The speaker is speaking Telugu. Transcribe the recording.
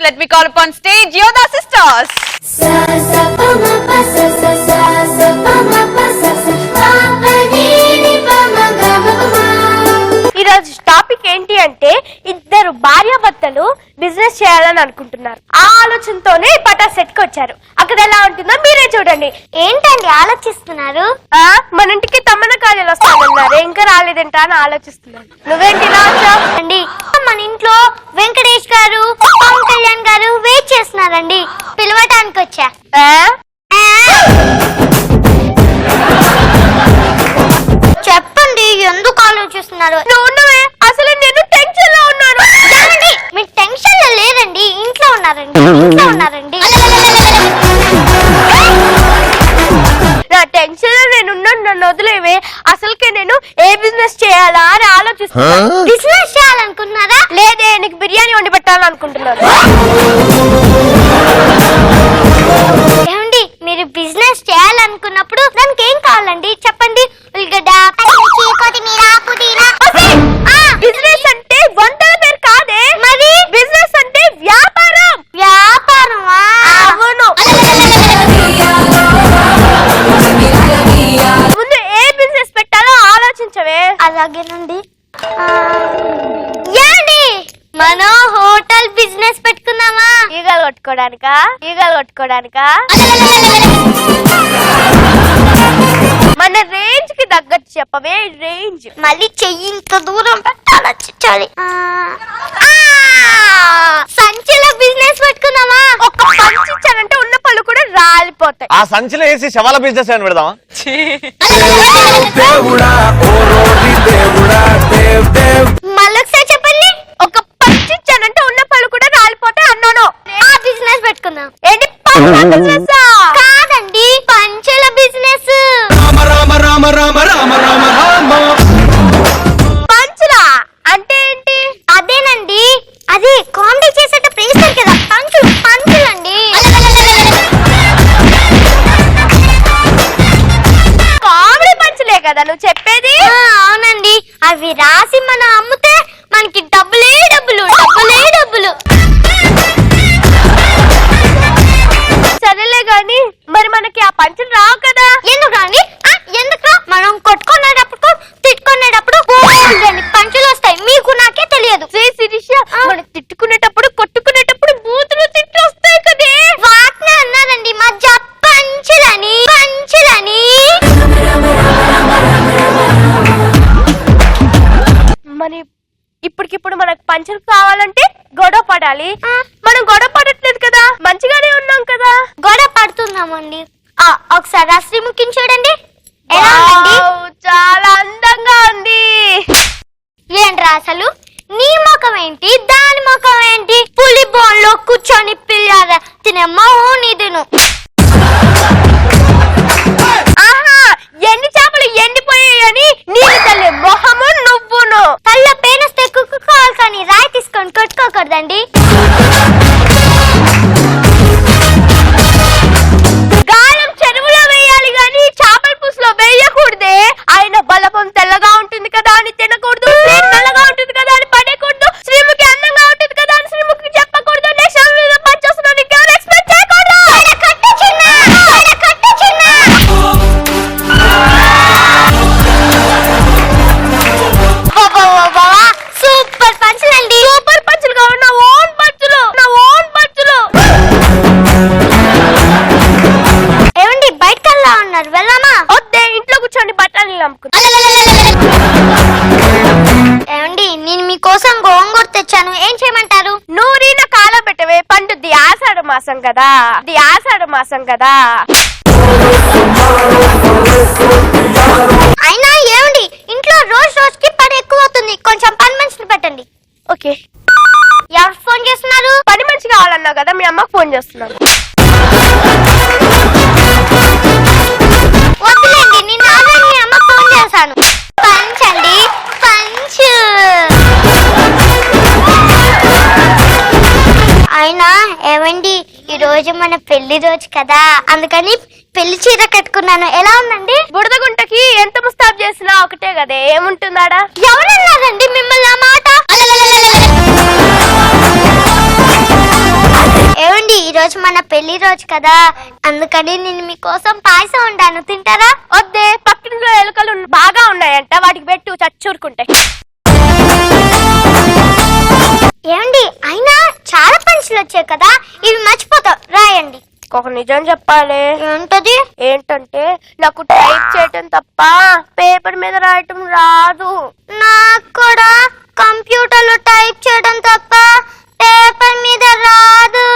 let me call upon stage Yoda sisters. ఈరోజు టాపిక్ ఏంటి అంటే ఇద్దరు భార్యాభర్తలు బిజినెస్ చేయాలని అనుకుంటున్నారు. ఆ ఆలోచనతోనే పటా సెట్ కి వచ్చారు. అక్కడ ఎలా ఉంటుందో మీరే చూడండి. ఏంటండి ఆలోచిస్తున్నారు? మన ఇంటికి తమ్మన కాయలు వస్తామన్నారు, ఇంకా రాలేదంట అని ఆలోచిస్తున్నాను. నువ్వేంటి ఇలా వచ్చావు? అండి మన ఇంట్లో వెంకటేష్ గారు, పవన్ కళ్యాణ్ గారు వెయిట్ చేస్తున్నారండి, పిలవటానికి వచ్చా. చెప్పండి ఎందుకు ఆలోచిస్తున్నారు? అసలు నేను టెన్షన్ లో ఉన్నాను. మీరు టెన్షన్ లో లేరండి, ఇంట్లో ఉన్నారండి. నా టెన్షన్ లో నేనున్నాను, నన్ను వదిలేవే. అసలుకే నేను ఏ బిజినెస్ చేయాలా అని ఆలోచిస్తున్నాను. బిజినెస్ చేయాలనుకున్నారా? లేదే, నీకు బిర్యానీ వండి పెట్టాలనుకుంటున్నాను. ఏమండి మీరు బిజినెస్ చేయాలనుకున్నప్పుడు దానికి ఏం కావాలండి చెప్పండి? ఉల్లిగడ్డ, పచ్చిమిర్చి, కొత్తిమీర, పుదీనా. బిజినెస్ అంటే వంటల పేరు కాదే, మరి బిజినెస్ అంటే వ్యాపారం. వ్యాపారమా? అవును. ముందు ఏ బిజినెస్ పెట్టాలో ఆలోచించవే. అలాగేనండి. ఏండి మనం హోటల్ బిజినెస్ పెట్టుకుందామా? ఈగలు కొట్టుకోడానికా? మన రేంజ్ కి తగ్గట్టు చెప్పవే. రేంజ్ మళ్ళీ చెయ్యి ఇంత దూరం పెట్టాలి. సంచిలో బిజినెస్ పెట్టుకుందామా? ఒక పంచి ఇచ్చానంటే ఉన్న పళ్ళు కూడా రాలిపోతాయి. ఆ సంచిలో వేసి శవాల బిజినెస్ అని పెడదామా? మళ్ళొకసారి చెప్పండి. ఒక పంచి ఇచ్చానంటే ఉన్న పళ్ళు కూడా రాలిపోతాయి అన్నాను. ఆ బిజినెస్ పెట్టుకుందాం. ఏంటి బిజినెస్? కాదండి, పంచెల బిజినెస్. పంచులా అంటే ఏంటి? అదేనండి, అది కామెడీ చేసేటప్పుడు వేస్తారు కదా పంచులండి. కామెడీ పంచులే కదా నువ్వు చెప్పేది? అవునండి, అవి రాసి మనం అమ్మితే మనకి డబ్బులే డబ్బులు. సరేలే గాని మరి మనకి ఆ పంచులు రావు కదా. ఎందుకు మనం కొట్టుకునేటప్పుడు తిట్టుకునేటప్పుడు పంచులు వస్తాయి. మీకు నాకే తెలియదు. మనం తిట్టుకునేటప్పుడు కొట్టుకునేటప్పుడు బూతులు తిట్లు వస్తాయి కదే. వాటినే అన్నారండి మధ్య పంచులని. మరి ఇప్పటికిప్పుడు మనకు పంచులు కావాలంటే గొడవ పడాలి. మనం గొడవ పడట్లేదు కదా, మంచిగానే ఉన్నాం కదా. గొడవ పడుతున్నామండి. ఒకసారి ఆ శ్రీముఖిని చూడండి, ఎలా ఉందండి? చాలా అందంగా ఉంది. ఏంట్రా అసలు నీ ముఖం ఏంటి, దాని ముఖం ఏంటి? పులి బోన్లో కూర్చొని పిల్లారా తినే మొహం నీదిను. ఆహా, ఎన్ని చేపలు ఎండిపోయాయని నీళ్ళు తల్లి మొహము నువ్వును. కళ్ళ పేనస్తే కుక్కుకోవాలి కానీ రాయి తీసుకొని కొట్టుకోకూడదండి. గాలం చెరువులో వేయాలి గాని చేపల పులుసులో వేయకూడదే. ఆయన బలపం తెల్లగా ఉంటుంది కదా అని తినకూడదు, నల్లగా ఉంటుంది కదా అని పడేకూడదు, శ్రీముఖి అందంగా ఉంటుంది కదా అని శ్రీముఖి చెప్పకూడదు. నేషనల్ మీద పనిచేస్తున్నాను, ఇంకెవరు ఎక్స్పెక్ట్ చేయకూడదు. సూపర్ పంచులండి. సూపర్ పంచులు కావు, నా ఓన్ పంచులు. ఏమండి బయటకల్లా ఉన్నారు, వెళ్దామా? వద్దే, ఇంట్లో కూర్చోండి బట్టలు అమ్ముకుంటా. ఏమండి నేను మీకోసం గోంగూర తెచ్చాను, ఏం చేయమంటారు? నూరిన కాల పెట్టవే, పండుద్ది. ఆషాఢ మాసం కదా. అయినా ఏమండి ఇంట్లో రోజుకి పని ఎక్కువ అవుతుంది, కొంచెం పని మనుషులు పెట్టండి. ఓకే. ఎవరు ఫోన్ చేస్తున్నారు? పని మంచి కావాలన్నావు కదా, మీ అమ్మకు ఫోన్ చేస్తున్నాను. వద్దులేండి, నిన్న ఆల్రెడీ మీ అమ్మ ఫోన్ చేశాను. పంచండి పంచు. అయినా ఏమండి ఈ రోజు మన పెళ్లి రోజు కదా, అందుకని పెళ్లి చీర కట్టుకున్నాను. ఎలా ఉందండి? బుడదగుంటకి ఎంత ముస్తాబ్ చేసినా ఒకటే కదే, ఏముంటుందాడా? ఎవరన్నారండి మిమ్మల్ని ఆ మాట? రోజు కదా, అందుకని నేను మీకోసం పాయసం వండాను, తింటారా? వద్దే, పక్కింట్లో ఎలుకలు బాగా ఉన్నాయంట, వాటికి పెట్టు చచ్చూరుకుంటే. ఏమండి, అయినా చాలా పంచులు వచ్చాయి కదా, ఇవి మర్చిపోతావు, రాయండి. ఒక నిజం చెప్పాలి. ఏంటది? ఏంటంటే నాకు టైప్ చేయటం తప్ప పేపర్ మీద రాయటం రాదు. నాకు కూడా కంప్యూటర్ లో టైప్ చేయడం తప్ప పేపర్ మీద రాదు.